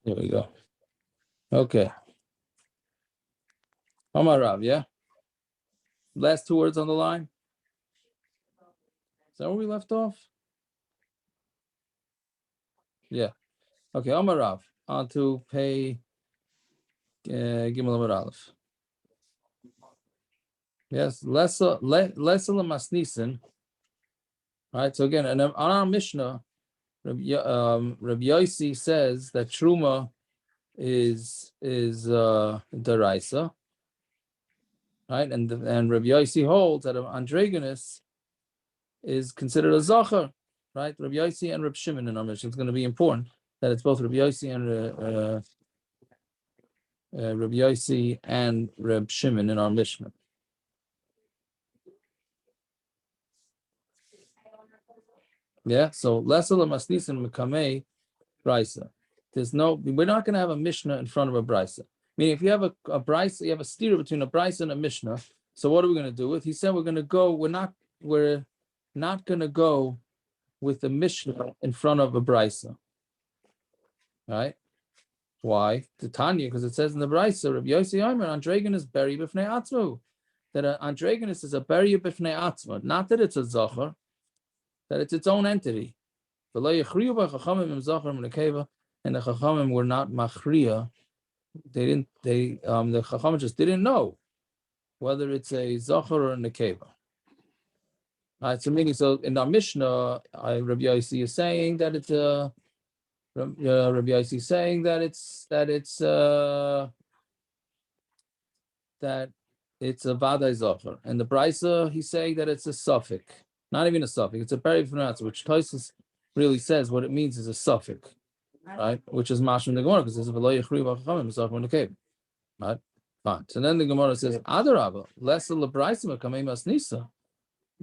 Here we go. Okay. Amar Rav, yeah? Last two words on the line. Is that where we left off? Yeah. Okay, Amar Rav. On to pay Gimel Amar Aleph. Yes, Lesel Masnisen. All right, so again, and on our Mishnah, Rabbi Yosi says that Truma is Daraisa, right? And Rabbi Yosi holds that androgynous is considered a Zachar, right? Rabbi Yosi and Rabbi Shimon in our Mishnah. It's going to be important that it's both Rabbi Yosi and Rabbi Shimon in our Mishnah. Yeah, so Lesel Masnisin Mekamei Brisa. We're not going to have a Mishnah in front of a Brisa. Meaning, if you have a Brisa, you have a steer between a Brisa and a Mishnah. So what are we going to do with? He said we're not going to go with the Mishnah in front of a Brisa. Right? Why? The Tanya, because it says in the Brisa, Rabbi Yosi Omer, androgynous beri b'fnei atzmo. That an androgynous is a beri b'fnei atzmo. Not that it's a Zachar, that it's its own entity. And the Chachamim were not machriya. The Chachamim just didn't know whether it's a Zachar or a Nekeva. All right, so in our Mishnah, Rabbi Yosi is saying that it's a Rabbi Yosi is saying that it's a Vadai Zachar, and the Brisa he's saying that it's a suffix, not even a suffix. It's a Beri Fnatz, which Tosis really says what it means is a suffix, right? Which is Mashim the Gemara because it's a V'lo Yechriu B'Chachamim Zachar Nekeva, right? Fine. So then the Gemara says Adarabba Lesel LeBrisa Mekamei Masnisa.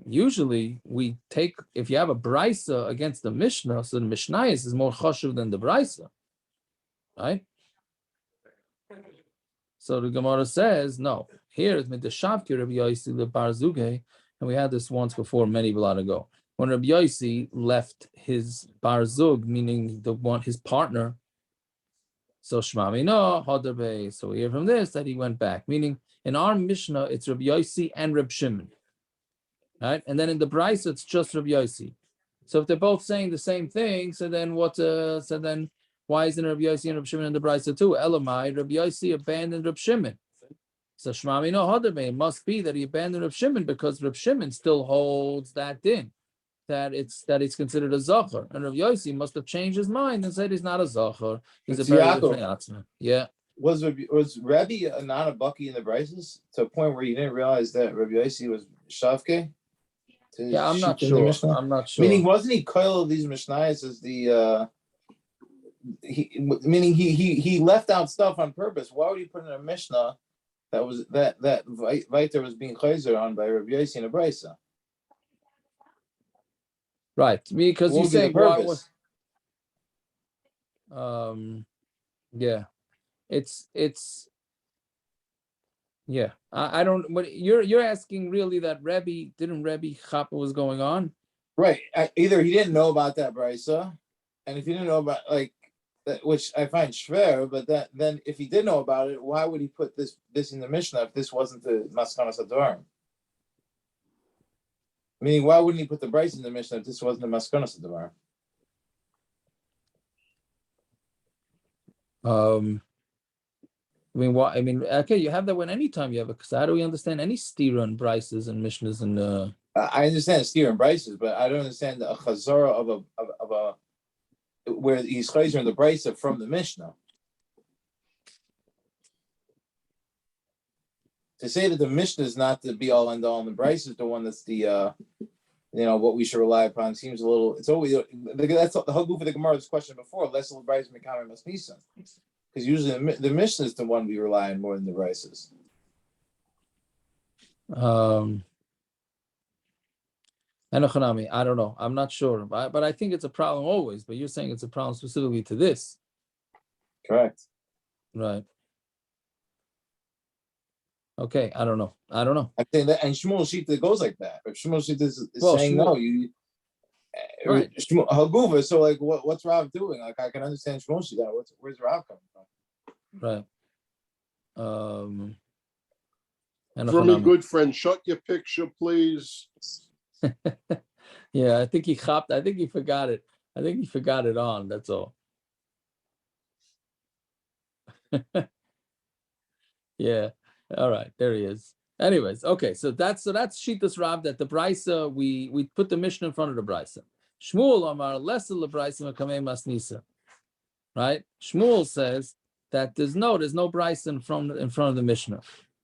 Usually we take, if you have a brisa against the Mishnah, so the Mishnayos is more chashuv than the brisa, right? So the Gemara says, no, here is with the Shavki Rabbi Yosi the Bar Zuge, and we had this once before many blood ago. When Rabbi Yosi left his Bar Zug, meaning his partner, so Shmami no Hadarbe, so we hear from this that he went back. Meaning in our Mishnah, it's Rabbi Yosi and Rabbi Shimon. Right, and then in the Brisa it's just Rabbi Yosi. So if they're both saying the same thing, so then why isn't Rabbi Yosi and Rabbi Shimon in the Brisa too? Elamai, Rabbi Yosi abandoned Rabbi Shimon. So Shmami no Hadarbe, it must be that he abandoned Rabbi Shimon because Rabbi Shimon still holds that din, that it's considered a Zachar, and Rabbi Yosi must have changed his mind and said he's not a Zachar. He's a Beri. Yeah. Was Rabbi not a Bucky in the Brises to a point where you didn't realize that Rabbi Yosi was Shavke? Yeah, I'm not sure. Meaning, wasn't he coil of these Mishnayos as the he left out stuff on purpose? Why would he put in a Mishnah that was that Viter was being chayzer on by Rabbi Yosi and a Brisa? Right, because you say why was yeah, it's yeah. I don't. But you're asking really that Rabbi Chapa was going on, right? Either he didn't know about that Brisa, and if he didn't know about like that, which I find schwer, but then if he did know about it, why would he put this in the Mishnah if this wasn't the Maskanas Adorim? Meaning, why wouldn't he put the Brisa in the Mishnah if this wasn't the Maskanas Adorim? Okay, you have that when anytime you have it. Because how do we understand any stira and brises and mishnahs and? I understand stira and brises, but I don't understand a chazara of a where he's chazer in the brisa from the mishnah. To say that the mishnah is not the be all end all, and the brisa is the one that's the what we should rely upon seems a little. It's always that's the whole goof of the Gemara's question before. Less of the brisa mekamer masnisa. Because usually the Mishnah is the one we rely on more than the Brises. I don't know. I'm not sure. But I think it's a problem always. But you're saying it's a problem specifically to this. Correct. Right. Okay. I don't know. I think that, and Shmuel Shita goes like that. If Shmuel Shita is saying Shmuel, no, you... Right. Haguva. So like, what's Rav doing? Like, I can understand Shmuel that. Where's Rav coming from? Right. For me, good friend, shut your picture, please. Yeah, I think he chopped. I think he forgot it. I think he forgot it on. That's all. Yeah. All right. There he is. Anyways, okay. So that's Shitas Rav, that the Brisa, we put the Mishnah in front of the Brisa. Shmuel Amar lesser leBrisa Makamei Masnisa. Right? Shmuel says that there's no Brisa in front of the Mishnah.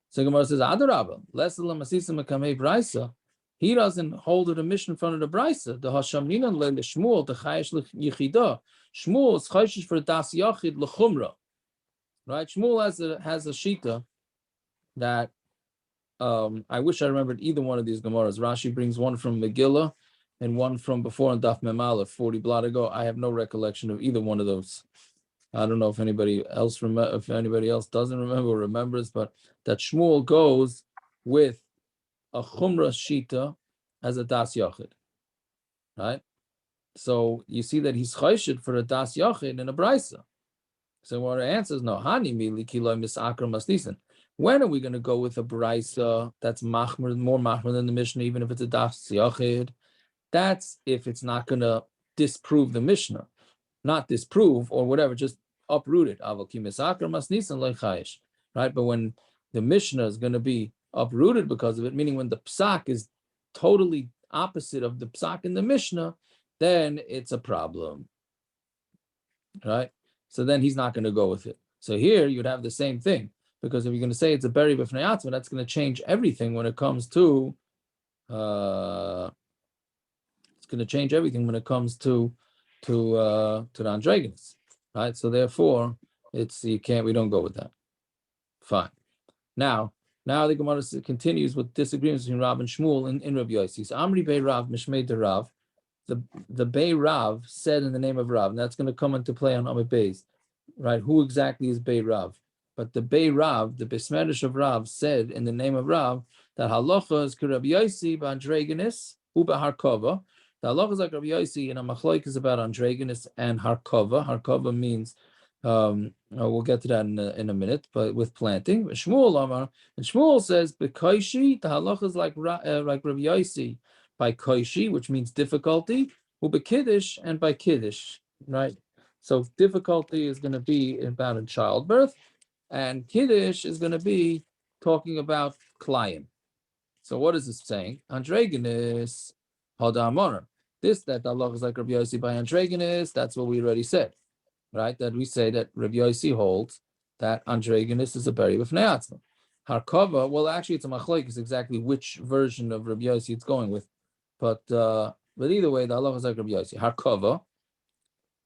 So Gemara says Adarabba lesser leMasisa Makamei Brisa. He doesn't hold the Mishnah in front of the Brisa. The Hashamninan le Shmuel the Chayish Yichida. Shmuel is Chayish for Das Yachid lechumra. Right? Shmuel has a shita that I wish I remembered either one of these Gemaras. Rashi brings one from Megillah and one from before on Daf Mem Aleph 40 blot ago. I have no recollection of either one of those. I don't know if anybody else doesn't remember or remembers, but that Shmuel goes with a Chumrah Shita as a Das Yachid. Right? So you see that he's chayshid for a Das Yachid in a Brisa. So what our answer is no. Hani mili kelaim misakram masnisan. When are we going to go with a Brisa that's more machmer than the Mishnah, even if it's a Das Yachid? That's if it's not going to disprove the Mishnah. Not disprove or whatever, just uproot it. Right? But when the Mishnah is going to be uprooted because of it, meaning when the psak is totally opposite of the psak in the Mishnah, then it's a problem. Right? So then he's not going to go with it. So here you'd have the same thing. Because if you're going to say it's a beri b'fnei atzma, that's going to change everything when it comes to the androgynous, right? So therefore, we don't go with that. Fine. Now the Gemara continues with disagreements between Rav and Shmuel in Rabbi Yosi. So Amri Bei Rav Mishmei de Rav, the Bei Rav said in the name of Rav, and that's going to come into play on Amud Beis, right? Who exactly is Bei Rav? But the Bei Rav, the Besmerish of Rav, said in the name of Rav that Halacha is Rabbi Yosi androgynous uba harkova. The Halacha is like Rabbi Yosi, and a Machlokes is about androgynous and harkova. Harkova means we'll get to that in a minute, but with planting. Shmuel Amar, and Shmuel says Bekoishi, the Halacha is like Rabbi Yosi by koishi, which means difficulty, uba kiddush, and by kiddush, right? So difficulty is going to be about in childbirth. And Kiddush is going to be talking about kelaim. So what is this saying? Androgynous, Hadamoner. That Allah is like Rabbi Yosi by androgynous, that's what we already said, right? That we say that Rabbi Yosi holds that androgynous is a beri b'fnei atzma. Harkova, well, actually it's a machlokes exactly which version of Rabbi Yosi it's going with. But either way, the Allah is like Rabbi Yosi. Harkova.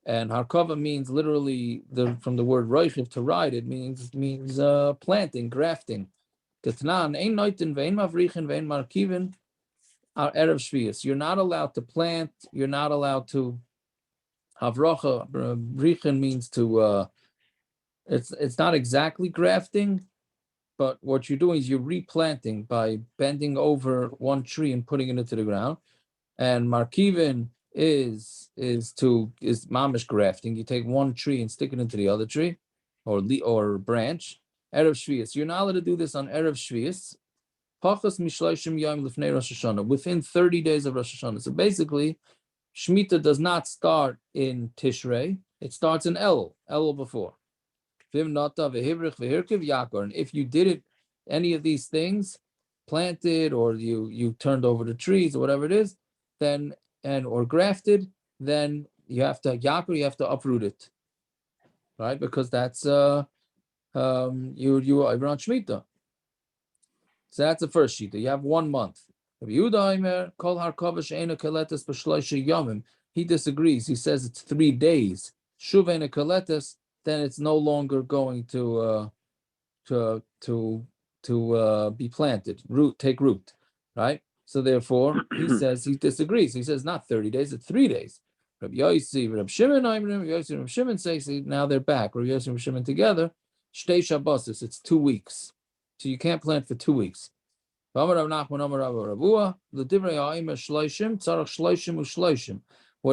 And harkova means literally from the word roichiv, to ride. It means planting, grafting. Ketnan ein noitin vein mavrichin vein markivin are erev shvius. You're not allowed to plant. You're not allowed to havrocha. Brichin means to. It's not exactly grafting, but what you're doing is you're replanting by bending over one tree and putting it into the ground. And markivin is mamish grafting. You take one tree and stick it into the other tree, or branch. Erev Shvius. You're not allowed to do this on Erev Shvius. Pachas mishloishim yom lifnei Rosh Hashanah, within 30 days of Rosh Hashanah. So basically, shmitta does not start in Tishrei. It starts in Elul before. And if you did it, any of these things, planted or you turned over the trees or whatever it is, then or grafted, then you have to uproot it, right? Because that's you are on shmitta. So that's the first shita. You have 1 month. He disagrees. He says it's 3 days. Shuvena kaletes, then it's no longer going to be planted, take root, right? So therefore, he says he disagrees. He says not 30 days, it's 3 days. Rabbi Yosi, Rabbi Shimon says now they're back. Rabbi Yosi and Rabbi Shimon together. Shtei Shabbosis, it's 2 weeks. So you can't plant for 2 weeks. What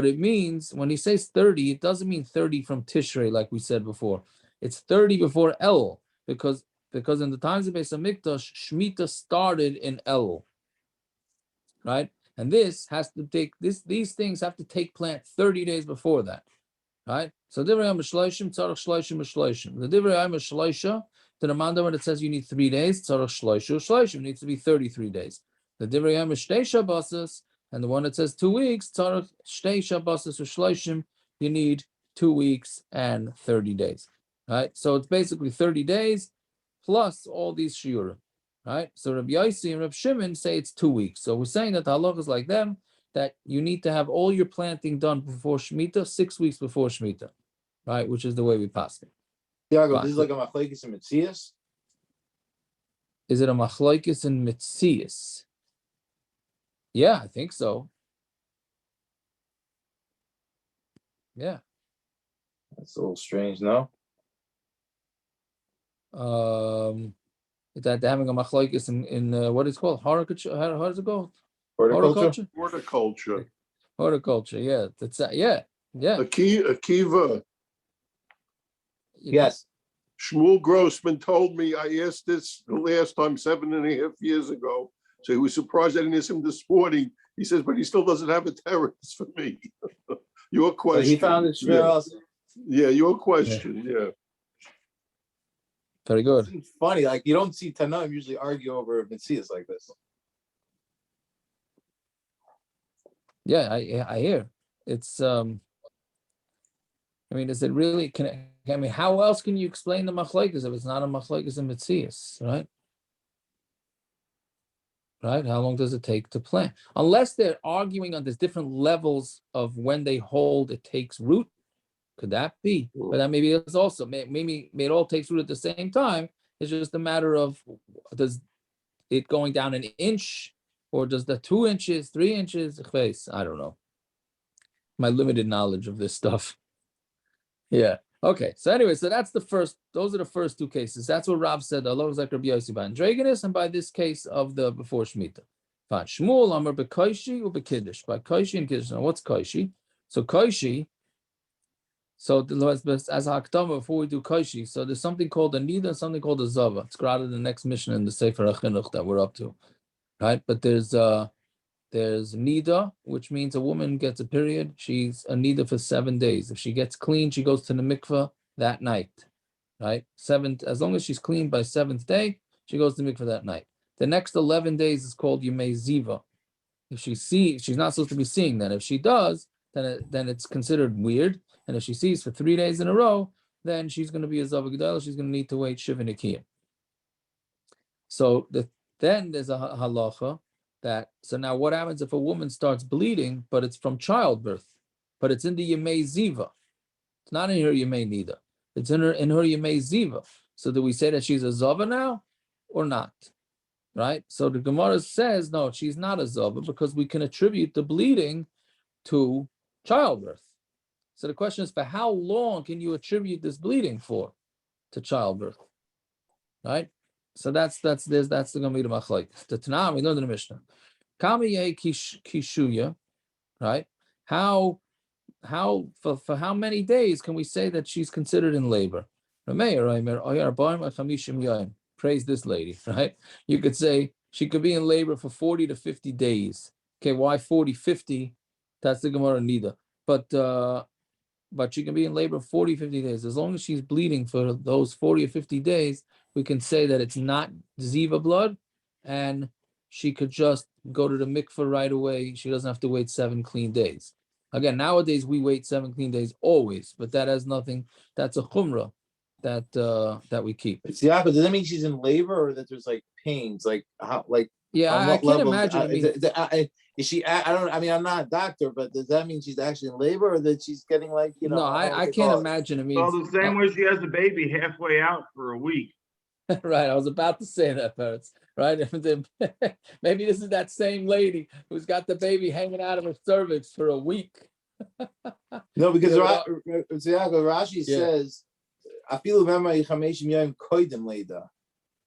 it means when he says 30, it doesn't mean 30 from Tishrei, like we said before. It's 30 before El, because in the times of Beis Hamikdash, shmitta started in El, right? And this has to take these things have to take plant 30 days before that, right? So divrei hayom shloshim tzarich shloshim shloshim. The divrei hayom shloisha, to the manda when it says you need 3 days, tzarich shloshim needs to be 33 days. The divrei hayom shtei shabbos, and the one that says 2 weeks, tzarich shtei shabbos shloshim, you need 2 weeks and 30 days, right? So it's basically 30 days plus all these shiurim, right? So Rabbi Yosi and Rabbi Shimon say it's 2 weeks. So we're saying that the halacha is like them, that you need to have all your planting done before shmitta, 6 weeks before shmitta, right? Which is the way we pass it. Yeah, this is like a machlokes and mitzias. Is it a machlokes and mitzias? Yeah, I think so. Yeah. That's a little strange, no? That they're having a machlokes in what is it called? Horticulture? How does it go? Horticulture. Horticulture. Yeah, that's yeah. Akiva. Yes. Shmuel Grossman told me, I asked this the last time 7.5 years ago. So he was surprised I didn't ask him this morning. He says, but he still doesn't have a terrace for me. Your question. So he found it Shmuel. Yeah, your question. Yeah. Very good. It's funny, like you don't see Tanaim usually argue over mitzias like this. Yeah, I hear. It's I mean, is it really? How else can you explain the machlokes if it's not a machlokes and mitzias, right? Right? How long does it take to plant? Unless they're arguing on there's different levels of when they hold it takes root. Could that be? But that maybe it's also maybe it all takes root at the same time. It's just a matter of does it going down an inch or does the 2 inches, 3 inches? I don't know. My limited knowledge of this stuff. Yeah. Okay. So anyway, so that's the first. Those are the first 2 cases. That's what Rav said. Allah was like Rabbi Yosi by androgynous, and by this case of the before shmitta. Fine. Shmuel Amar bekoishi or bekiddush. By koishi and kiddush. Now what's koishi? So koishi. So as hakdama before we do koishi. So there's something called a nida and something called a zava. It's got in the next mission in the Sefer HaChinuch that we're up to, right? But there's nida, which means a woman gets a period. She's a nida for 7 days. If she gets clean, she goes to the mikveh that night, right? As long as she's clean by 7th day, she goes to the mikveh that night. The next 11 days is called Yemei Ziva. If she sees, she's not supposed to be seeing that. If she does, then it's considered weird. And if she sees for 3 days in a row, then she's going to be a Zava Gedala. She's going to need to wait Shiva Nikiyah. So then there's a halacha that, so now what happens if a woman starts bleeding, but it's from childbirth, but it's in the Yemei Ziva? It's not in her Yemei Nida. It's in her Yemei Ziva. So do we say that she's a Zava now or not? Right? So the Gemara says, no, she's not a Zava because we can attribute the bleeding to childbirth. So the question is, for how long can you attribute this bleeding to childbirth? Right? So that's the Gemara Machlokes. The Tanakh we learned in the Mishnah. Kamiyeh kishuya, right? How for how many days can we say that she's considered in labor? Praise this lady, right? You could say she could be in labor for 40 to 50 days. Okay, why 40, 50? That's the Gemara Nida. But she can be in labor 40, 50 days. As long as she's bleeding for those 40 or 50 days, we can say that it's not Ziva blood, and she could just go to the mikveh right away. She doesn't have to wait 7 clean days. Again, nowadays we wait 7 clean days always, but that has nothing. That's a chumrah that we keep. Yeah, but does that mean she's in labor or that there's like pains? Like how? Like yeah, I can't imagine. Is she? I don't. I mean, I'm not a doctor, but does that mean she's actually in labor, or that she's getting like No, I can't imagine. I mean, well, the same way she has the baby halfway out for a week. Right, I was about to say that, Peretz. Right, maybe this is that same lady who's got the baby hanging out of her cervix for a week. No, because Rashi says, "I feel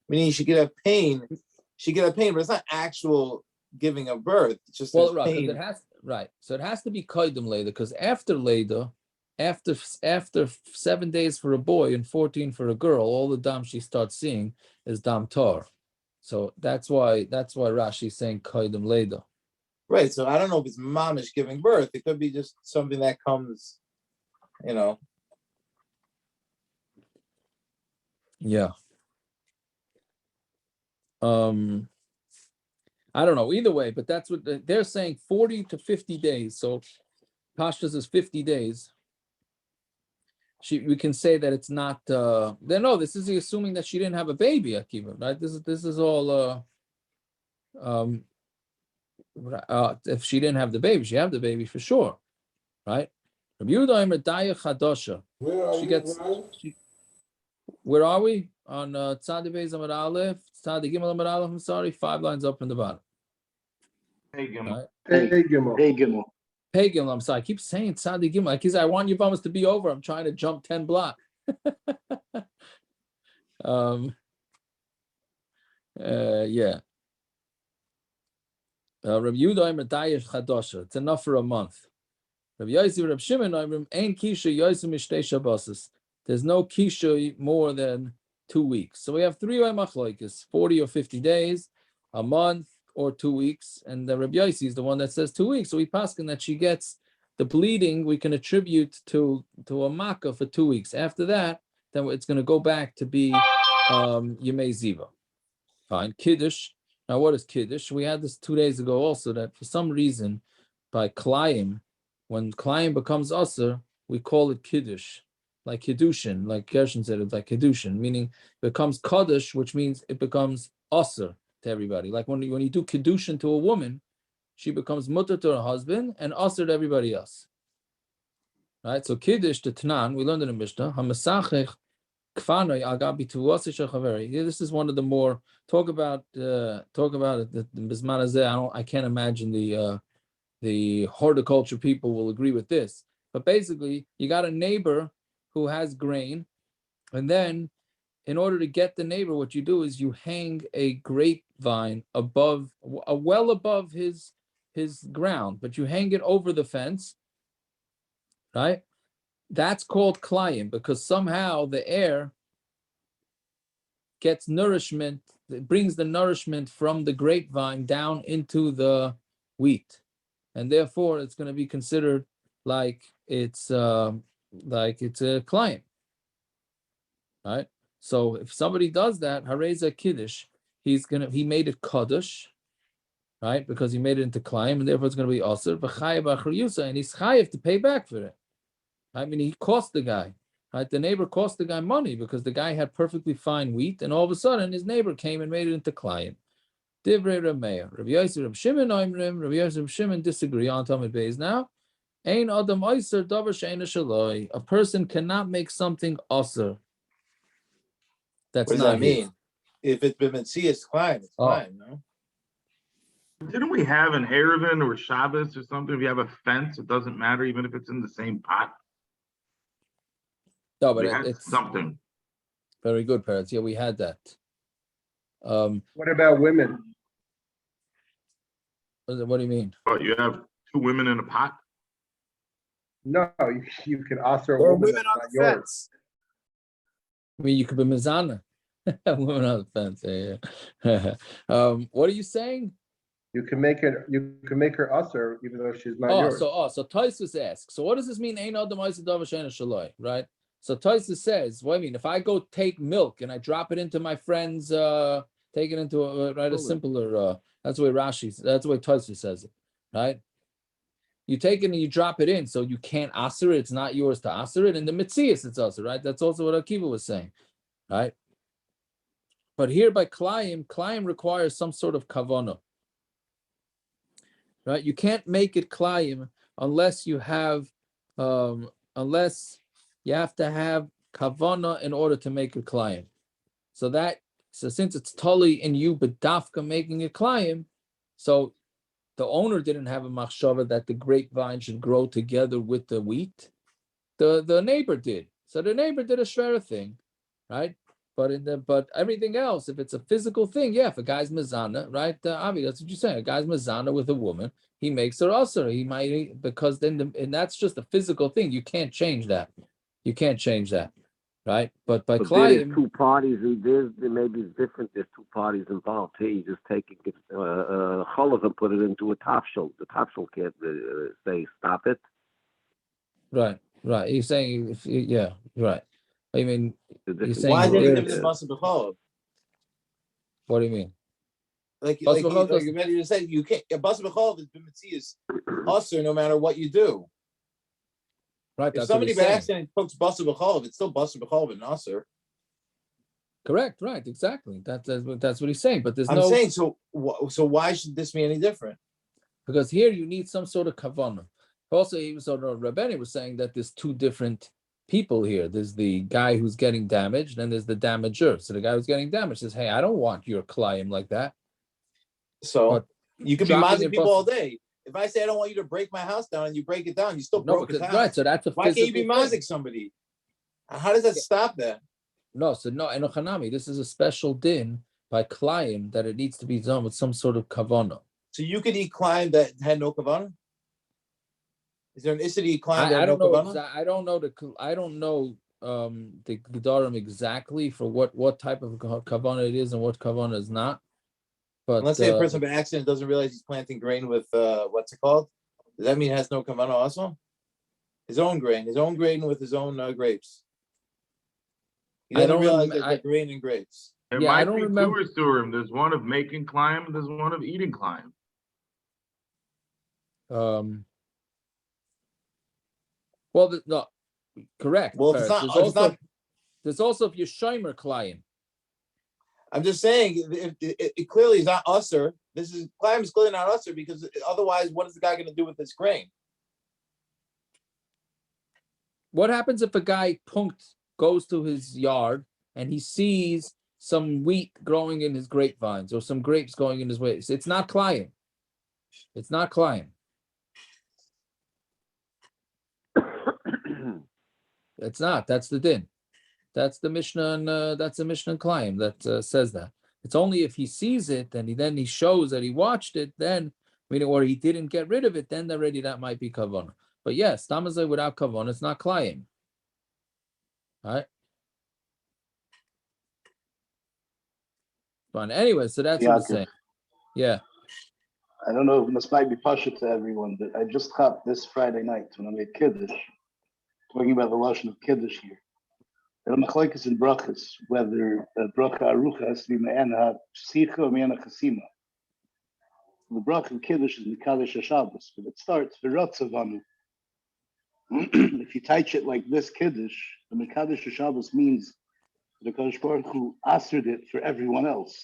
meaning she could have pain. she get a pain, but it's not actual giving of birth. It's just Well, there's right, pain. So it has to be koydem later, because after later, after 7 days for a boy and 14 for a girl, all the dam she starts seeing is dam tar. So that's why Rashi's saying koydem later. Right. So I don't know if it's mamish giving birth. It could be just something that comes, Yeah. I don't know either way, but that's what they're saying, 40 to 50 days. So Pashtas is 50 days. We can say that it's not no, this is assuming that she didn't have a baby, Akiva, right? This is all if she didn't have the baby, she had the baby for sure, right? Where are we? On Tzadi Beis Amud Aleph, Tzadi Gimel Amud Aleph, I'm sorry, 5 lines up from the bottom. Hey, Gimel. Right? Hey, Gimel. Hey, Gimel, I'm sorry. I keep saying Tzadi Gimel. Like, I want Yevamos to be over. I'm trying to jump 10 blocks. Yeah. Rabbi Yehuda Dayesh Chadosha. It's enough for a month. Rabbi Yosi, Rabbi Shimon, Ein Kisha Yosi Mishtei Shabbos. There's no Kisha more than 2 weeks. So we have 3 Machlokes, 40 or 50 days, a month, or 2 weeks. And the Rabbi Yosi is the one that says 2 weeks. So we paskin that she gets the bleeding, we can attribute to a makkah for 2 weeks. After that, then it's going to go back to be Yemei Ziva. Fine. Kiddush. Now, what is Kiddush? We had this 2 days ago also, that for some reason, by kelaim, when kelaim becomes usher, we call it Kiddush, like Kiddushin, like Gershon said, it's like Kiddushin, meaning it becomes Kaddish, which means it becomes usher to everybody. Like when you do Kiddushin to a woman, she becomes mutter to her husband and usher to everybody else. Right? So Kiddush, the Tanan, we learned in the Mishnah, HaMesachech Kfanoi Agabi Tuwasi Shechaveri. This is one of the more talk about it. The Bisman Azeh. I can't imagine the horticulture people will agree with this. But basically, you got a neighbor who has grain, and then in order to get the neighbor, what you do is you hang a grapevine well above his ground, but you hang it over the fence, right? That's called kelaim, because somehow the air gets nourishment, it brings the nourishment from the grapevine down into the wheat. And therefore it's going to be considered like it's a kelaim. Right? So if somebody does that, hareza kiddush, he made it kaddish, right? Because he made it into kelaim, and therefore it's going to be aser v'chayev achriyusa, and he's chayev to pay back for it. I mean, he cost the guy, right? The neighbor cost the guy money because the guy had perfectly fine wheat, and all of a sudden his neighbor came and made it into kelaim. Divrei Rameir, Rabbi Yosi, Rabbi Shimon, Rabbi Yosi, Rabbi Shimon disagree on Talmud Beis now. Ein adam oiser davar she'eina shaloi. A person cannot make something aser. That's what does not that his. mean? If it's been it's fine. It's fine, no? Didn't we have an Erevin or Shabbos or something? If you have a fence, it doesn't matter, even if it's in the same pot. No, but We had it's something. very good, parents. Yeah, we had that. What about women? What do you mean? But you have 2 women in a pot. No, you can also Or a woman women that's on not the yours. fence. I mean, you could be mizana. Women on the fence. Yeah. What are you saying? You can make her usher even though she's not yours. So Taisus asks. So what does this mean? Ein adam oiser davar she'eina shaloi, right? So Taisus says, what I mean, if I go take milk and I drop it into my friend's, take it into a simpler. That's the way that's the way Taisus says it, right? You take it and you drop it in, so you can't aser it. It's not yours to aser it. And the mitzias, it's aser, right? That's also what Akiva was saying, right? But here by kelaim requires some sort of kavanah, right? You can't make it kelaim unless you have to have kavanah in order to make a kelaim. So since it's totally in you, but dafka making a kelaim, so the owner didn't have a machshava that the grapevine should grow together with the wheat. The neighbor did. So the neighbor did a shvera thing, right? But everything else, if it's a physical thing, yeah, if a guy's mazana, right? Avi, that's what you're saying. A guy's mazana with a woman, he makes her usher. He might, because then and that's just a physical thing. You can't change that. You can't change that, right? But by But there's kelaim, two parties. Maybe it's different. There's two parties involved. Here, you just take it, cholov and put it into a tafshel. The tafshel can't say stop it. right. You're saying, yeah, right. I mean, you're saying Why there didn't it's- it must b'chol? what do you mean? Like Bas you b'chol doesn't- ready to say, you can't. A bas b'chol is b'mitzias usher no matter what you do. Right. If That's somebody what by he's saying. accident cooks bas b'chol, it's still bas b'chol but usher. Correct. Right. Exactly. That's what he's saying. But there's I'm no saying so. So why should this be any different? because here you need some sort of kavanah. Also, Rabbeinu was saying that there's two different people here. There's the guy who's getting damaged, and there's the damager. So the guy who's getting damaged says, "Hey, I don't want your kelaim like that." So But you could be dropping mazing in people bus- all day. If I say I don't want you to break my house down and you break it down, you still No, broke his because house. right. So that's a Why can't you physical be thing. mazing somebody? How does that stop that? No, so no, enochanami. This is a special din by kelaim that it needs to be done with some sort of kavanah. So you could eat kelaim that had no kavanah? Is there an issa to eat kelaim that I had no don't know. kavanah? I don't know the gedarim exactly for what type of kavanah it is and what kavanah is not. But Let's say a person by accident doesn't realize he's planting grain with what's it called? Does that mean it has no kavanah also? His own grain with his own grapes. He I doesn't don't realize rem- there's grain and grapes. There Yeah, I might don't be remember- two Isurim. There's one of making kelaim, and there's one of eating kelaim. Well, no, correct. Well, if it's Peretz. not, There's also if you're shomer kelaim. I'm just saying it clearly is not usher. This is kelaim is clearly not usher because otherwise, what is the guy going to do with this grain? What happens if a guy goes to his yard and he sees some wheat growing in his grapevines or some grapes going in his ways? It's not kelaim. It's not kelaim. It's not. That's the din. That's the Mishnah and that's the Mishnah and Kelaim that says that. It's only if he sees it and he shows that he watched it, then meaning or he didn't get rid of it, then already that might be kavanah. But yes, tamazay without kavanah, it's not Kelaim. All right. Fine. Anyway, so that's what it's saying. Yeah. I don't know, this might be pasha to everyone, but I just hopped this Friday night when I made Kiddush, talking about the Lashon of Kiddush here. There are Machlokes and brachas, whether a bracha arucha has to be me'ena psicha or me'ena chasima. The bracha of Kiddush is Mekadosh HaShabbos, but it starts v'ratzavanu. If you touch it like this Kiddush, the Mekadosh HaShabbos means the Kadosh Baruch Hu answered it for everyone else.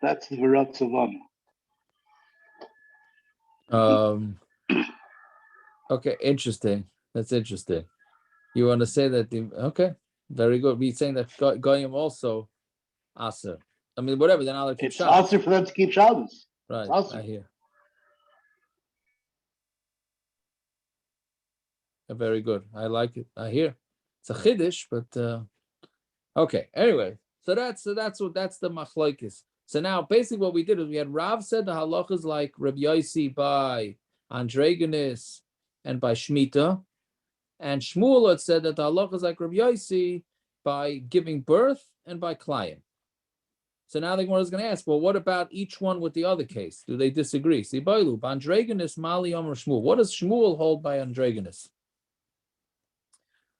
That's the v'ratzavanu. Okay, interesting. That's interesting. You want to say that okay, very good. We're saying that Goyim also aser. I mean, whatever. Then I'll keep It's Shabbos. answer for them to keep Shabbos. Right. Awesome. I hear. Very good. I like it. I hear. It's a chiddush, but okay. Anyway, so that's the machlokes. So now, basically, what we did is we had Rav said the halacha is like Rabbi Yosi by androgynous and by shmitta, and Shmuel had said that the halacha is like Rabbi Yosi by giving birth and by kelaim. So now the Gemara is going to ask, well, what about each one with the other case? Do they disagree? See, Bailu, androgynous, Mali, Omer, Shmuel. What does Shmuel hold by androgynous?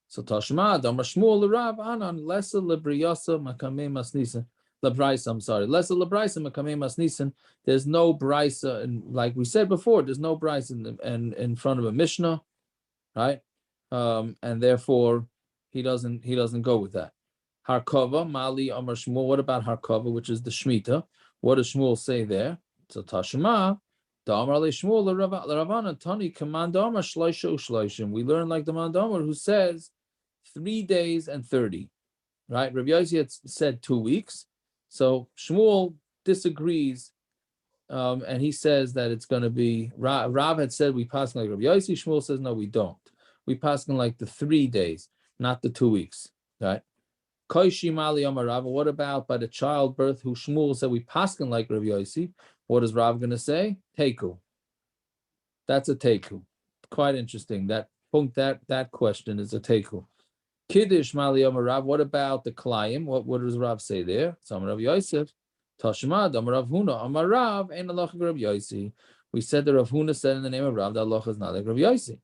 So Tashma, Omer, Shmuel, Rav, Anan, Lesa, Lebriyasa, Makame, Masnisan. Lebraisa, I'm sorry. Lesa, Lebraisa, Makame, Masnisan. There's no brisa, and like we said before, there's no brisa in front of a Mishnah, right? And therefore, he doesn't go with that. Harkova, Mali, Amar Shmuel. What about Harkova, which is the shmitta? What does Shmuel say there? So Tashma, the Amar Le Shmuel, Ravana, Tani, Command Amar Shloisha Ushloishim. We learn like the Mandamar who says 3 days and 30. Right? Rabbi Yosi had said 2 weeks. So Shmuel disagrees, and he says that it's going to be Rav had said we pass like Rabbi Yosi. Shmuel says no, we don't. We pass like the 3 days, not the 2 weeks. Right? Koishim Ali Amar Rav. What about by the childbirth who Shmuel said we paskin like Rav Yosi? What is Rav going to say? Teku. That's a teku. Quite interesting. That question is a teku. Kiddush Mali Amar Rav. What about the kelaim? What does Rav say there? Some Rav Yosef. Tashmad Amar Rav Huna Amar Rav and Halacha Rav Yosi. We said that Rav Huna said in the name of Rav that Halacha is not like Rav Yosi.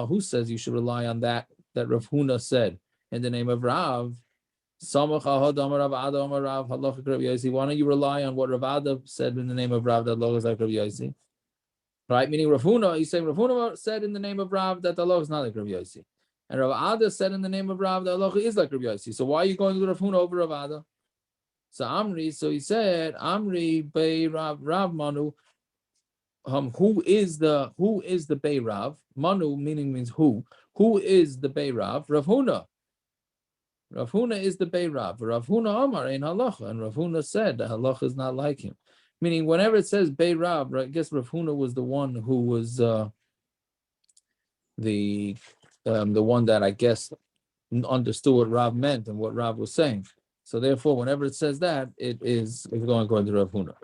Who says you should rely on that Rav Huna said in the name of Rav? Why don't you rely on what Rav Ada said in the name of Rav that Halacha is like Rav Yosi? Right, meaning Rav Huna, he's saying Rav Huna said in the name of Rav that the Halacha is not like Rav Yosi. And Rav Ada said in the name of Rav that Halacha is like Rav Yosi. So why are you going to Rav Huna over Rav Ada? So he said, Amri Bei Rav Manu. Who is the Bei Rav? Manu means who? Who is the Bei Rav? Rav Huna. Rav Huna is the Bei Rav. Rav Huna Amar in Halacha, and Rav Huna said that Halacha is not like him. Meaning, whenever it says Bei Rav, right, I guess Rav Huna was the one who was the one that I guess understood what Rav meant and what Rav was saying. So therefore, whenever it says that, it's going according to Rav Huna.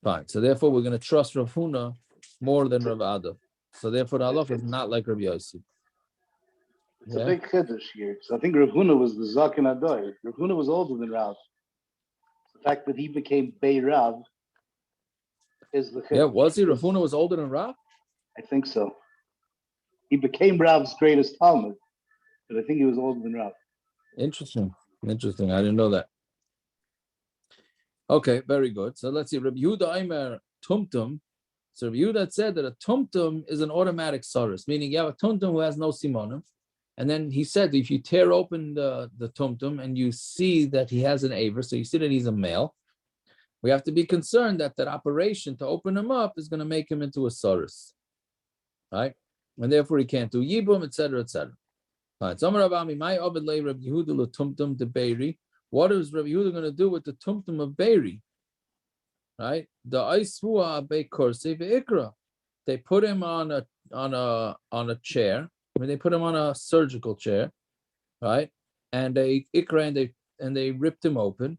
Fine. So therefore, we're going to trust Rav Huna more than Rav Ada. So therefore, the halacha is not like Rav Yosi. It's a big chiddush here. Because I think Rav Huna was the Zaken Adoy. Rav Huna was older than Rav. The fact that he became Bei Rav is the chiddush. Yeah, was he? Rav Huna was older than Rav? I think so. He became Rav's greatest Talmud, but I think he was older than Rav. Interesting. I didn't know that. Okay, very good. So let's see. Rabbi Yehuda Aimer tumtum. So Rabbi Yehuda said that a tumtum is an automatic saris, meaning you have a tumtum who has no simonim. And then he said if you tear open the tumtum and you see that he has an aver, so you see that he's a male, we have to be concerned that operation to open him up is going to make him into a saris. Right? And therefore he can't do yibum, etc., etc. All right. What is Rabbi Yehuda going to do with the tumtum of Beiri? Right? The Aisvua Bei Korse Ve'ikra. They put him on a chair. I mean, they put him on a surgical chair, right? And they ikra and they ripped him open.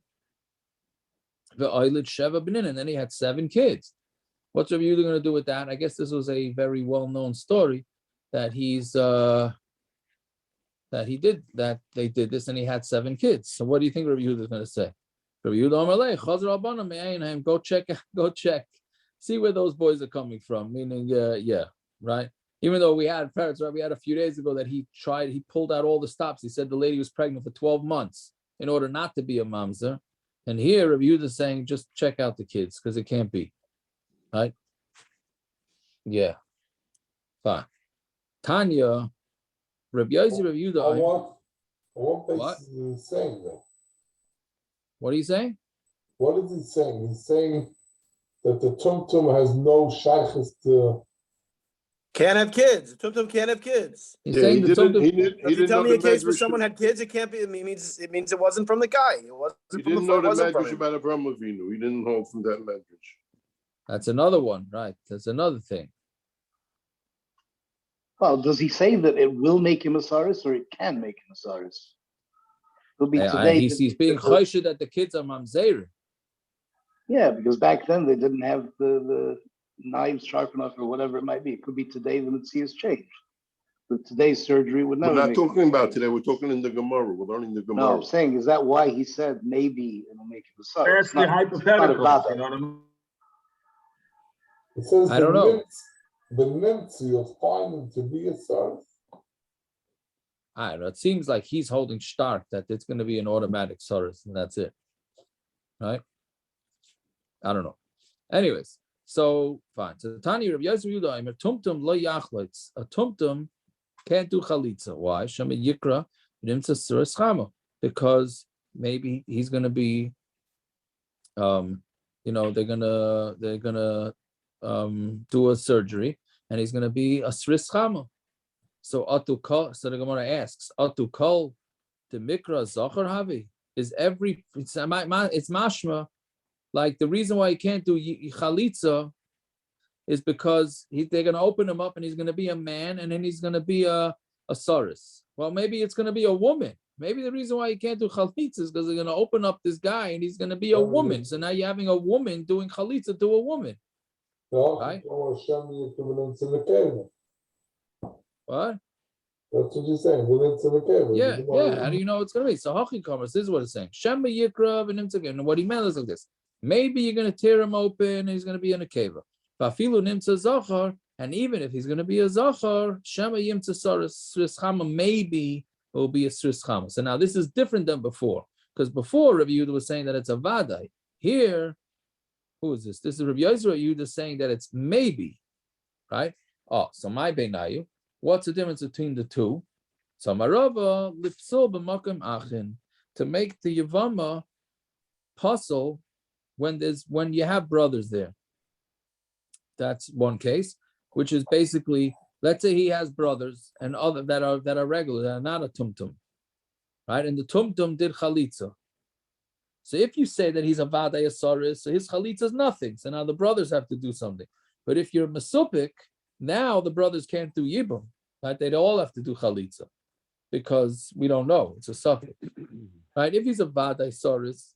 The eyelid sheva benin, and then he had 7 kids. What's Rabbi Yehuda going to do with that? I guess this was a very well-known story that they did this and he had 7 kids. So what do you think Rabbi Yehuda is going to say? Rabbi Yehuda, go check, see where those boys are coming from. Meaning, right. Even though we had parents, right? We had a few days ago that he pulled out all the stops. He said the lady was pregnant for 12 months in order not to be a mamzer. And here Rabbi Yehuda is saying just check out the kids because it can't be, right? Yeah, fine. Tanya. Rabbi Yosi, Rabbi Yehuda. What is he saying then? What are you saying? What is he saying? He's saying that the tumtum has no shaykhs to. Can't have kids. The tumtum can't have kids. He's saying the tumtum. If you tell me a case where someone had kids, it can't be. It means it wasn't from the guy. It wasn't he from didn't the know the wasn't medrash about Avraham Avinu. He didn't hold from that medrash. That's another one, right? That's another thing. Well, does he say that it will make him a saris or it can make him a saris? It'll be today. He's being choshed that the kids are mamzer. Yeah, because back then they didn't have the knives sharp enough or whatever it might be. It could be today that the has changed. But today's surgery would never. We're not talking about today. We're talking in the Gemara. We're learning the Gemara. No, I'm saying, is that why he said maybe it'll make him a saris? That's the hypothetical. You know what I mean? It says I don't know. The nymph, you'll find him to be a saris. I don't know. It seems like he's holding stark that it's going to be an automatic saris, and that's it. Right? I don't know. Anyways, so fine. So Tani Rabbi Yosi Yehuda, a tumtum lo yachlitz. A tumtum can't do chalitza. Why? Shema yikra nimtza suras chama. Because maybe he's going to be, they're gonna do a surgery, and he's going to be a suras chama. So so the Gemara asks, Atu kol the mikra zachar havi is it's mashma. Like the reason why he can't do chalitza is because they're going to open him up and he's going to be a man, and then he's going to be a a saris. Well, maybe it's going to be a woman. Maybe the reason why you can't do chalitza is because they're going to open up this guy and he's going to be a woman. So now you're having a woman doing chalitza to a woman. Right? What? That's what you're saying. Yeah. How do you know it's going to be? So Hachikomas, this is what it's saying. Shema Yikrav and Nimtzakev. And what he meant is like this. Maybe you're going to tear him open and he's going to be in a keva. Vafilu Nimtza Zachar, and even if he's going to be a Zachar, Shema Yimtza Saris Chama, maybe it will be a Sris Chama. So now this is different than before. Because before Rabbi Yehuda was saying that it's a Vadai. Here, who is this? This is Rabbi Yehuda saying that it's maybe. Right? Oh, so my Beinayu. What's the difference between the two? So Marava lipsul b'makom achin, to make the Yevama puzzle when you have brothers there. That's one case, which is basically, let's say he has brothers and other that are regular, that are not a tumtum, right? And the tumtum did chalitza. So if you say that he's a vadai saris, so his chalitza is nothing. So now the brothers have to do something. But if you're mesupik, now the brothers can't do yibum, right? They'd all have to do chalitza because we don't know. It's a suffix, right? If he's a vadai saris,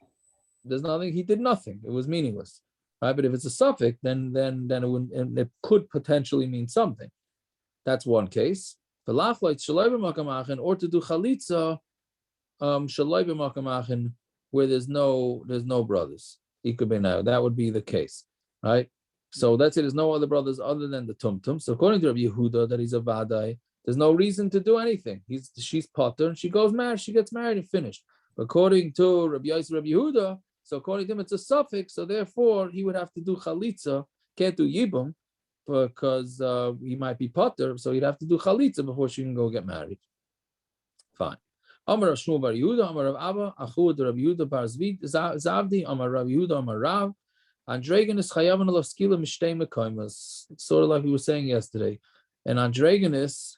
there's nothing. He did nothing. It was meaningless, right? But if it's a suffix, then it could potentially mean something. That's one case. Or to do chalitza, where there's no brothers. That would be the case, right? So that's it. There's no other brothers other than the tumtum. So according to Rabbi Yehuda, that he's a vadai, there's no reason to do anything. She's potter and she gets married and finished. According to Rabbi Yosi, Rabbi Yehuda, so according to him, it's a suffix. So therefore, he would have to do chalitza, can't do yibum, because he might be potter. So he'd have to do chalitza before she can go get married. Fine. Amar Rav Shmuel bar Yehuda, Amar Rav Abba, Achud Rav Yehuda bar Zavdi, Amar Rav Yehuda, Amar Rav. Androgynous chayavan alav skila mishtei mekoimas. Sort of like we were saying yesterday. An androgynous,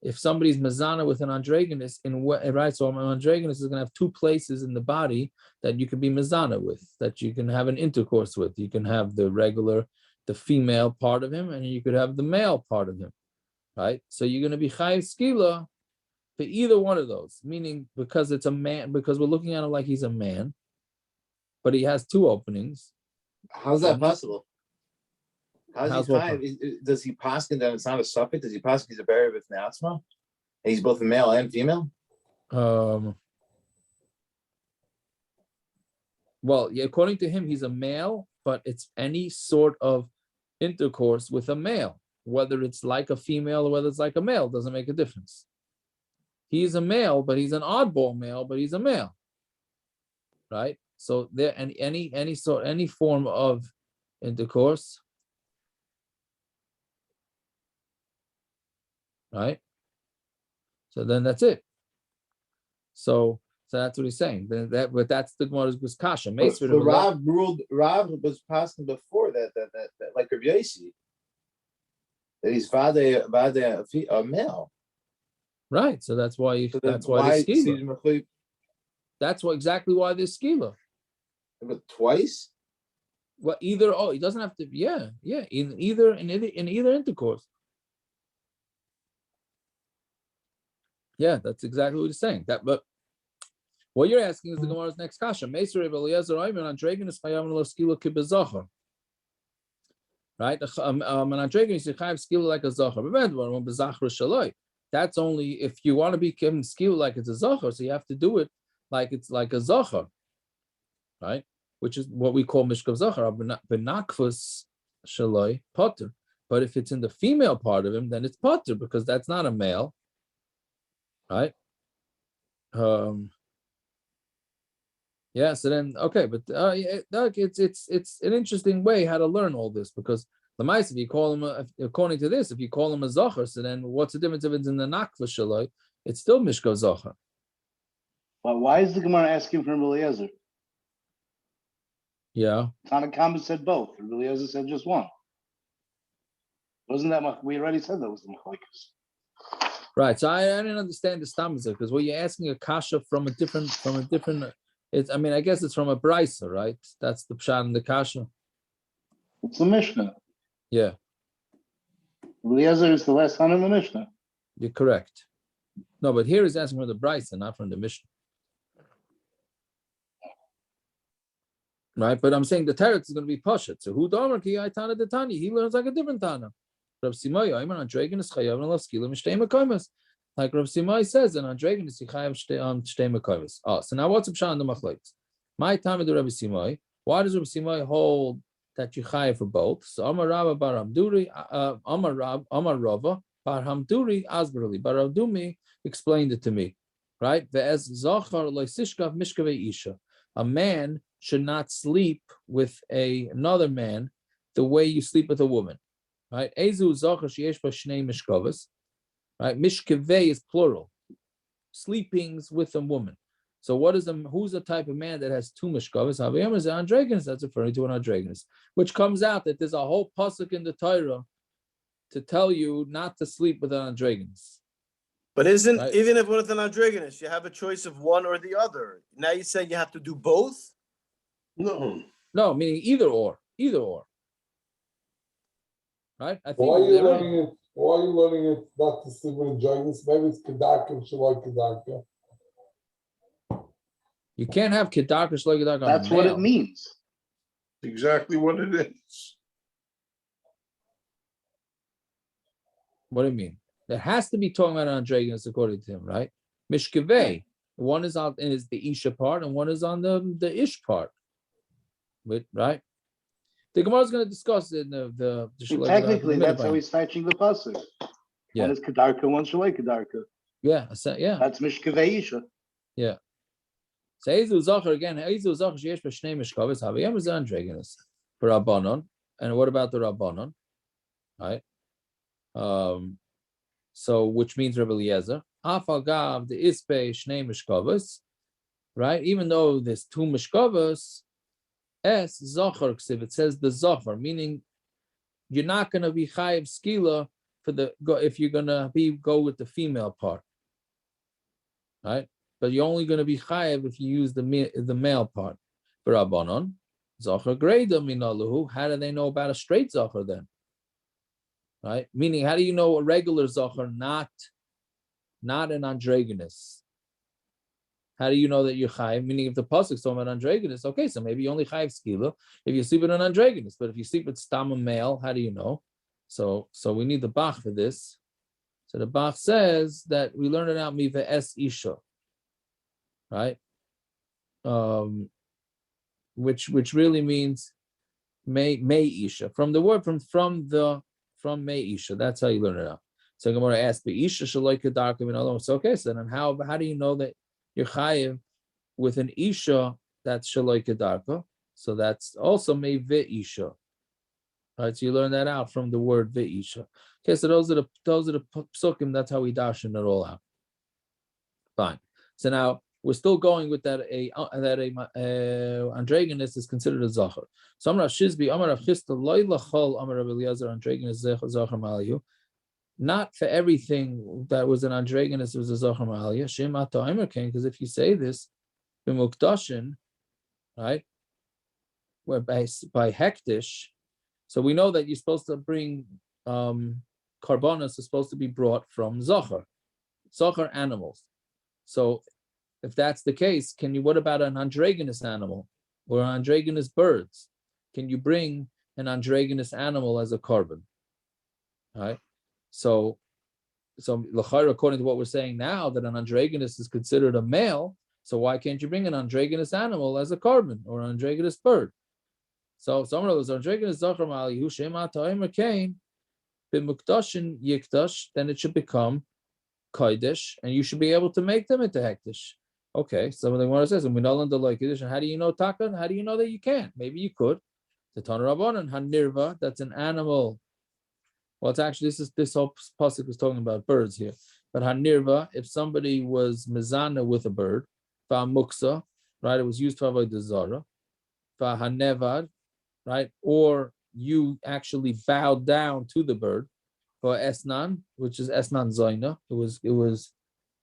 if somebody's mazana with an androgynous, right? So an androgynous is going to have two places in the body that you can be mazana with, that you can have an intercourse with. You can have the female part of him, and you could have the male part of him, right? So you're going to be chayav skila for either one of those, meaning because it's a man, because we're looking at him like he's a man, but he has two openings. How's that possible? Does he paskin that it's not a suffix? Does he paskin he's a barrier with Natsma? And he's both a male and female? Well, yeah, according to him, he's a male, but it's any sort of intercourse with a male, whether it's like a female or whether it's like a male, doesn't make a difference. He's a male, but he's an oddball male, but he's a male, right? So there, any form of intercourse, right? So then that's it. So that's what he's saying. But that's the Gemara's kasha. So Rav was passing before that like Rav Yosi, that he's vade a male. Right. So that's why there's skila. That's exactly why there's skila. But twice? Well, either he doesn't have to. Yeah. In either intercourse. Yeah, that's exactly what he's saying. But what you're asking is the Gemara's next kasha. Right? An androgynous is chayav skila like a zachar. That's only if you want to be given skila like it's a zachar, so you have to do it like it's like a zachar, right? Which is what we call mishkav zachar, benakvus shaloi potter. But if it's in the female part of him, then it's potter because that's not a male, right? Yeah. So then, okay, but it's an interesting way how to learn all this because the mice, if you call him according to this, if you call him a zachar, so then what's the difference if it's in the nakva shaloi? It's still mishkav zachar. But why is the Gemara asking for Eliezer? Yeah. Tanakama said both. Eliezer said just one. Wasn't that we already said that was the Machlokes? Right. So I didn't understand the stammer because what you're asking a kasha from a different. I guess it's from a brisa, right? That's the pshat and the kasha. It's the Mishnah. Yeah. Eliezer is the last son of the Mishnah. You're correct. No, but here is asking from the Brisa, not from the Mishnah. Right, but I'm saying the teretz is going to be Pashat. So who Domer ki Tana the Tani? He learns like a different Tana. Rav Simai, I'm an androgynous chayav and laskila mishtei mekoymes. Like Rav Simai says, an androgynous chayav shtei mekoymes. Oh, so now what's Pshat in the Machlokes? My time of the Rav Simai. Why does Rav Simai hold that you chayav for both? So Amar Rava bar Hamduri, Amar Rava bar Hamduri asberli. Bar Hamdumi explained it to me. Right? Ve'ez zachar loisishkav mishkavei isha. A man should not sleep with another man the way you sleep with a woman. Right? Ezu zachar sheyesh ba shnei mishkavos. Right? Mishkavei is plural. Sleepings with a woman. So who's the type of man that has two mishkavos? Havayam is an androgynous. That's referring to an androgynous, which comes out that there's a whole pasuk in the Torah to tell you not to sleep with an androgynous. But isn't right? Even if with an androgynous, you have a choice of one or the other. Now you say you have to do both? No, meaning either or. Right? I think why are you learning it not to sleep with androgynous? Maybe it's kedaka and shaloi kedaka. You can't have kedaka or shaloi kedaka. That's what it means. Exactly what it is. What do you mean? There has to be talking about an androgynous according to him, right? Mishkevei. One is the Isha part and one is on the Ish part. Right? The Gemara is going to discuss it in the technically, that's how he's fetching the pasuk. Yeah. One is kedarka, one shalei kedarka. Yeah, That's mishkevei isha. Yeah. So Ezu Zachar again. Ezu Zachar sheyesh b'shnei mishkavos havayam is androgynous for Rabbanon. And what about the Rabbanon? Right. So which means Rebbe Eliezer. Afagav the ispe shnei mishkavos. Right. Even though there's two mishkavos. Es zachar ksiv, it says the zachar, meaning you're not going to be chayiv skila if you're going to go with the female part, right? But you're only going to be chayiv if you use the male part. For Rabbanon, zachar greida minaluhu. How do they know about a straight zachar then? Right? Meaning, how do you know a regular zachar, not an androgynous? How do you know that you're chayiv? Meaning, if the pasuk's talking about androgynous, okay, so maybe you only chayiv skila if you sleep with an androgynous. But if you sleep with stam a male, how do you know? So we need the bach for this. So the bach says that we learn it out miva es isha, right? Which really means may isha, from the word from may isha. That's how you learn it out. So Gemara asks, "Be isha shaloi kedarka min." So okay, so then how do you know that you're chayiv with an isha that's shaloi kedarka? So that's also may ve isha. Right, so you learn that out from the word ve isha. Okay, so those are the pesukim. That's how we darshan it all out. Fine. So now we're still going with that androgynous is considered a zachar. So Amar Shizbi, Amar Rav Chisda, loy lachol, Amar Rav Eliezer, androgynous zachar ma'aliyu. Not for everything that was an androgynous was a zachar ma'aliyu. Shem ata Aimer came, because if you say this, b'mukdashin, right, where by hektish, so we know that you're supposed to bring korbanos is supposed to be brought from zachar animals. So if that's the case, what about an androgynous animal or androgynous birds? Can you bring an androgynous animal as a korban? Right? So l'chayr, according to what we're saying now, that an androgynous is considered a male, so why can't you bring an androgynous animal as a korban or an androgynous bird? So some of those androgynous zachar ma'alihu shema ta'imer kain b'mukdashin yikdash, then it should become kodesh, and you should be able to make them into hektish. Okay, so the Gemara says, and we know under like and how do you know taka? How do you know that you can't? Maybe you could. The Tana Rabbanan hanirva, that's an animal. Well, it's actually this whole pasuk is talking about birds here. But hanirva, if somebody was mezana with a bird, muksa, right? It was used for avodah zara. Hanevad, right? Or you actually bowed down to the bird. For esnan, which is esnan zaina, it was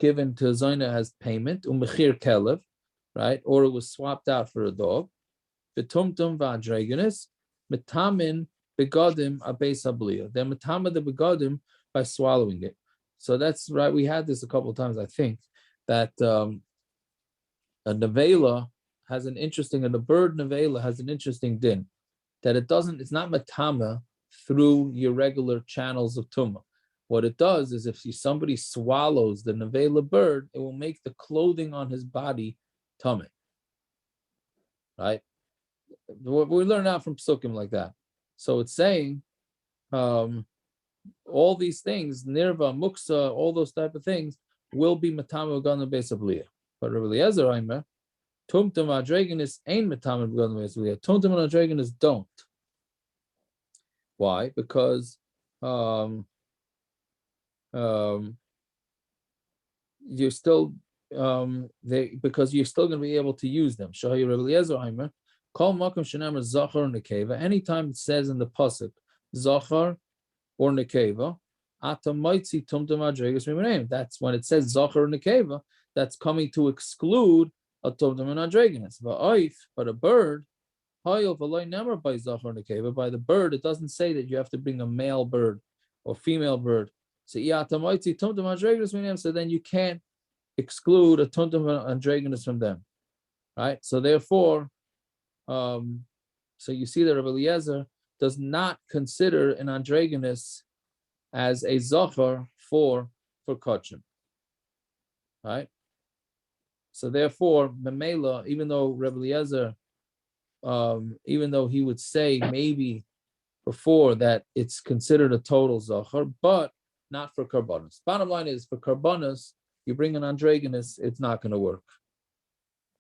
given to zaina as payment, umechir kelev, right? Or it was swapped out for a dog. The tumtum androgynous, metamin begodim abeis habliya. They're metama the begodim by swallowing it. So that's right. We had this a couple of times, I think, that a nevela has an interesting, and the bird nevela has an interesting din, that it's not matama through your regular channels of tumah. What it does is if somebody swallows the nevela bird, it will make the clothing on his body tummy. Right? We learn out from pesukim like that. So it's saying all these things, nirva, muksa, all those type of things will be matama gana besabliya. But Rabbi Eliezer Aimer, tumtum androgynous ain't matama gana besabliya. Tumtum and androgynous don't. Why? Because you're still because you're still going to be able to use them. Shahi Rabbi Eliezer Aimer, call makom shenamer zachar nekeva. Anytime it says in the pasuk zachar or nekeva, atamaitzi tumtum androgynous mimereim. That's when it says zachar nekeva. That's coming to exclude a tumtum and androgynous. But a bird, by the bird, it doesn't say that you have to bring a male bird or female bird. So then you can't exclude a tumtum and androgynous from them, right? So therefore, so you see that Rabbi Eliezer does not consider an androgynous as a zachar for kachim, right? So therefore, memela, even though Rabbi Eliezer, even though he would say maybe before that it's considered a total zachar, but not for korbanos. Bottom line is, for korbanos, you bring an androgynous, it's not going to work,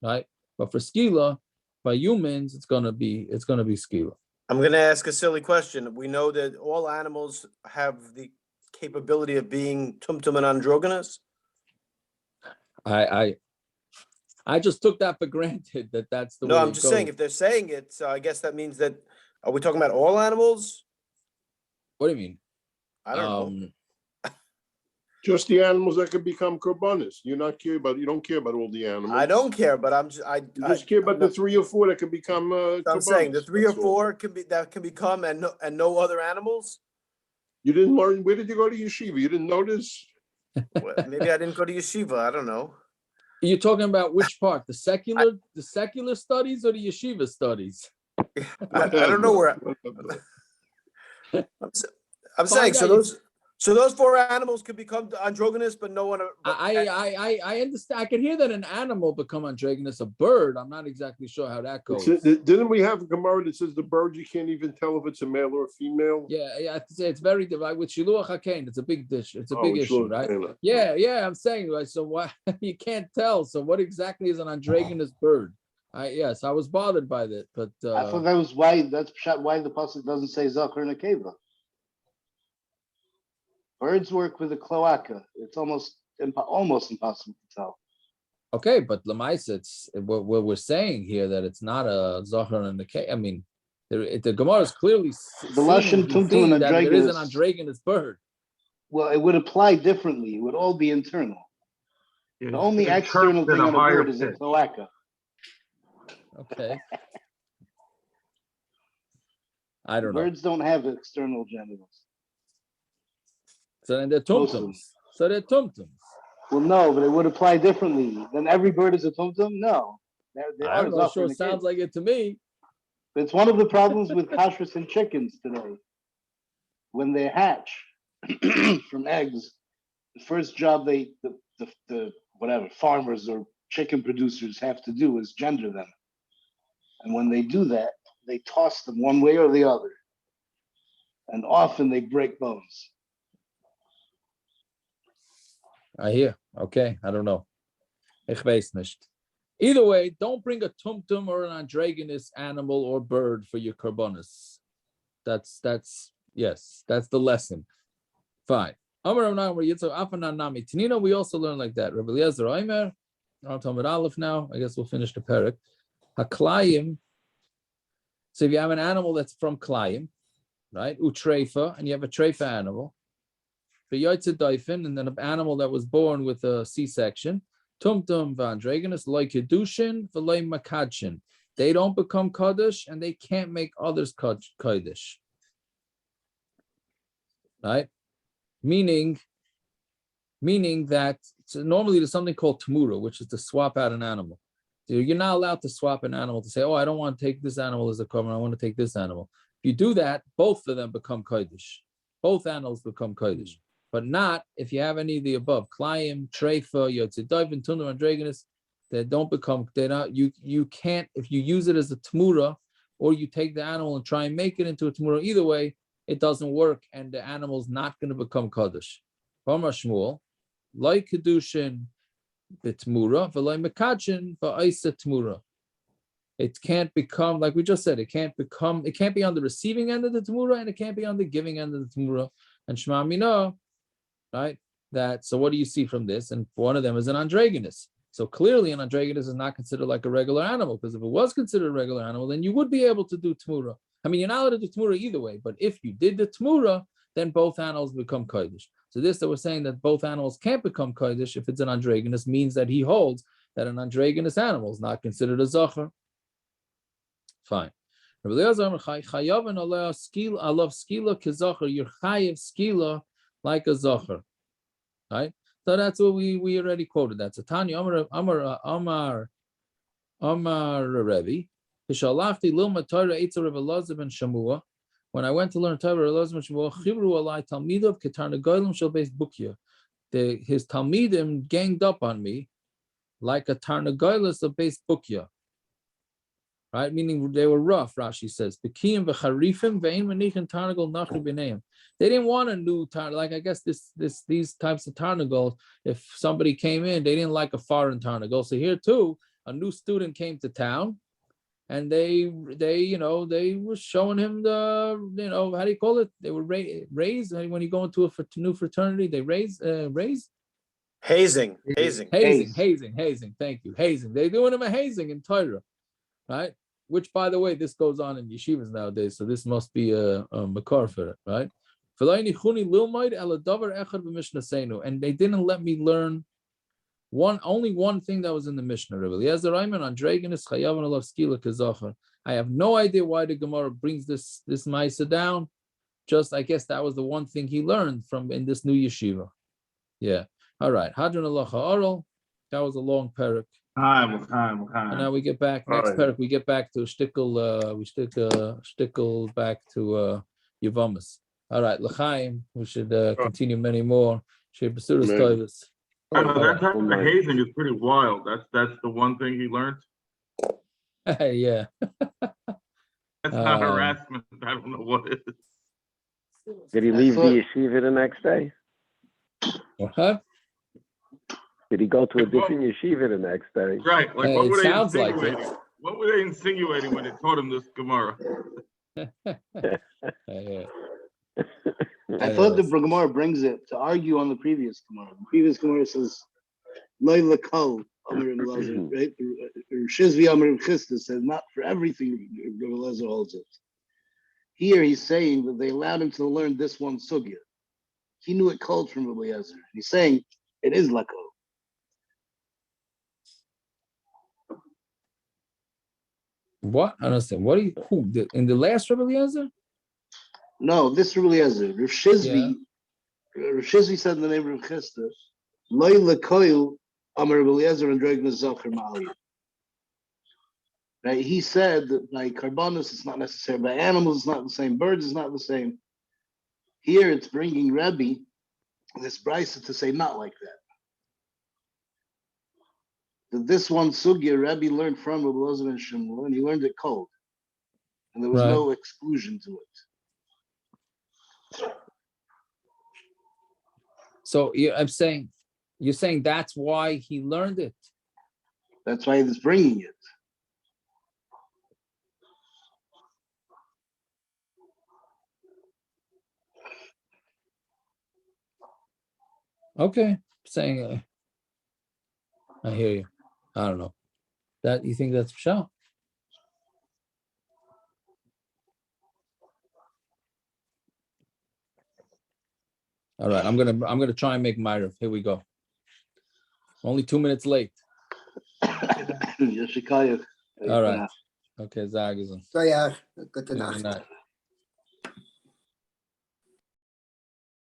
right? But for skila, by humans, it's going to be skila. I'm going to ask a silly question. We know that all animals have the capability of being tumtum and androgynous. I just took that for granted that's the way. No, I'm just saying, if they're saying it, so I guess that means that, are we talking about all animals? What do you mean? I don't know. Just the animals that can become korbanos. You don't care about all the animals. I don't care, but you just care about the 3 or 4 that can become korbanos. I'm saying the 3 or 4 can become and no other animals. You didn't learn. Where did you go to yeshiva? You didn't notice? Well, maybe I didn't go to yeshiva. I don't know. You're talking about which part? The secular studies or the yeshiva studies? I don't know where. I'm saying so those 4 animals could become androgynous, but no one. I understand. I can hear that an animal become androgynous. A bird, I'm not exactly sure how that goes. Didn't we have a Gemara that says the bird you can't even tell if it's a male or a female? Yeah. It's very divided with shiluach hakein. It's a big dish. It's a big issue, right? Yeah. I'm saying, right. So why you can't tell? So what exactly is an androgynous bird? I was bothered by that, but I thought that was why the pasuk doesn't say zachar nekeva. Birds work with a cloaca. It's almost impossible to tell. Okay, but Lamais, it's what we're saying here, that it's not a zachar and nekeva. I mean, the Gemara is clearly the lashon tumtum and that there is an androgynous bird. Well, it would apply differently. It would all be internal. The only external thing on a bird is a cloaca. Okay. I don't know. Birds don't have external genitals. So then they're tumtums. Well, no, but it would apply differently. Then every bird is a tumtum? No. I don't know. Sure, sounds like it to me. It's one of the problems with kashrus and chickens today. When they hatch from eggs, the first job the farmers or chicken producers have to do is gender them. And when they do that, they toss them one way or the other. And often they break bones. I hear. Okay, I don't know. Ich weiß nicht. Either way, don't bring a tumtum or an androgynous animal or bird for your korbanos. That's the lesson. Fine. Tanina, we also learn like that. Rabbi Eliezer Aimer, Talmud Aleph now. I guess we'll finish the parak. Kelaim. So if you have an animal that's from kelaim, right? Utreifa, and you have a treifa animal. And then an animal that was born with a C-section, tumtum v'androgynous loy kedushin v'loy makadshin. They don't become kaddish and they can't make others kaddish. Right? Meaning, meaning that normally there's something called tamura, which is to swap out an animal. So you're not allowed to swap an animal to say, oh, I don't want to take this animal as a korban, I want to take this animal. If you do that, both of them become kodesh. Both animals become kodesh, but not if you have any of the above. Kelaim, treifa, yotzidayv, and tumtum, androgynous. They don't become. They're not. You can't if you use it as a tamura, or you take the animal and try and make it into a tamura. Either way, it doesn't work, and the animal's not going to become kodesh. Rav and Shmuel, like kedushin b'tamura, v'lay mekachin ba'isa tamura. It can't become, like we just said, it can't be on the receiving end of the tamura, and it can't be on the giving end of the tamura. And Shema Mina, right? So what do you see from this? And one of them is an androgynous. So clearly an androgynous is not considered like a regular animal, because if it was considered a regular animal, then you would be able to do tamura. I mean, you're not allowed to do tamura either way, but if you did the tamura, then both animals become kodesh. So this that we're saying that both animals can't become kodesh if it's an androgynous means that he holds that an androgynous animal is not considered a zachar. Fine. You're chayiv skila like a zachar. Right? So that's what we already quoted. That's a Tanya Amar Rebbe. When I went to learn Torah, Elazar ben Shamua, Chibru alai Talmidav ketarnagolim shel beis bukya. His Talmidim ganged up on me like a tarnagolis of beis bukya. Right, meaning they were rough. Rashi says, "Bekiyim v'charifim ve'in manichin tarnagol nachri b'neim." They didn't want a new tarnagol. Like I guess these types of tarnagols. If somebody came in, they didn't like a foreign tarnagol. So here too, a new student came to town, and they were showing him the how do you call it? They were raised when you go into a new fraternity. They raise. Hazing. Thank you, hazing. They're doing him a hazing in Torah, right? Which, by the way, this goes on in yeshivas nowadays, so this must be a makar for it, right? And they didn't let me learn only one thing that was in the Mishnah. I have no idea why the Gemara brings this Maisa down. Just, I guess that was the one thing he learned from in this new yeshiva. Yeah. All right. Hadron Halacha Oral. That was a long parak. And now we get back next parak. We get back to shtickle. We stick shtickle back to Yevamos. All right, l'chaim. We should continue many more. That type of hazing is pretty wild. That's the one thing he learned. Yeah. That's not harassment. I don't know what it is. Did he leave the yeshiva the next day? What? Did he go to a different yeshiva the next day? Right. Like, what were they insinuating? Like what were they insinuating when they taught him this Gemara? I thought the Gemara brings it to argue on the previous Gemara. The previous Gemara says, Laila Kol, Amir Elazar, right? Shizvi Amir Chisda says, not for everything Rabbi Elazar holds it. Here he's saying that they allowed him to learn this one sugya. He knew it called from Rabbi Elazar. He's saying it is Lako. What? I understand. What are you? In the last Rabbi Eliezer? No, this Rabbi Eliezer. Rav Shizvi said in the name of Rav Chisda, Loi lekoil amar Rabbi Eliezer androgynous zocher ma'aliyah. Right? He said that by korbanos it's not necessary, by animals it's not the same, birds is not the same. Here it's bringing Rebbe, this brisa, to say not like that. That this one sugya Rebbe learned from Rav and Shmuel, and he learned it cold, and there was no exclusion to it. So you're saying that's why he learned it. That's why he's bringing it. Okay, saying I hear you. I don't know. That you think that's pshat? All right, I'm gonna try and make Myrav. Here we go. Only 2 minutes late. Yoshikaya. All right. Okay, Zagazan. So yeah, good to know.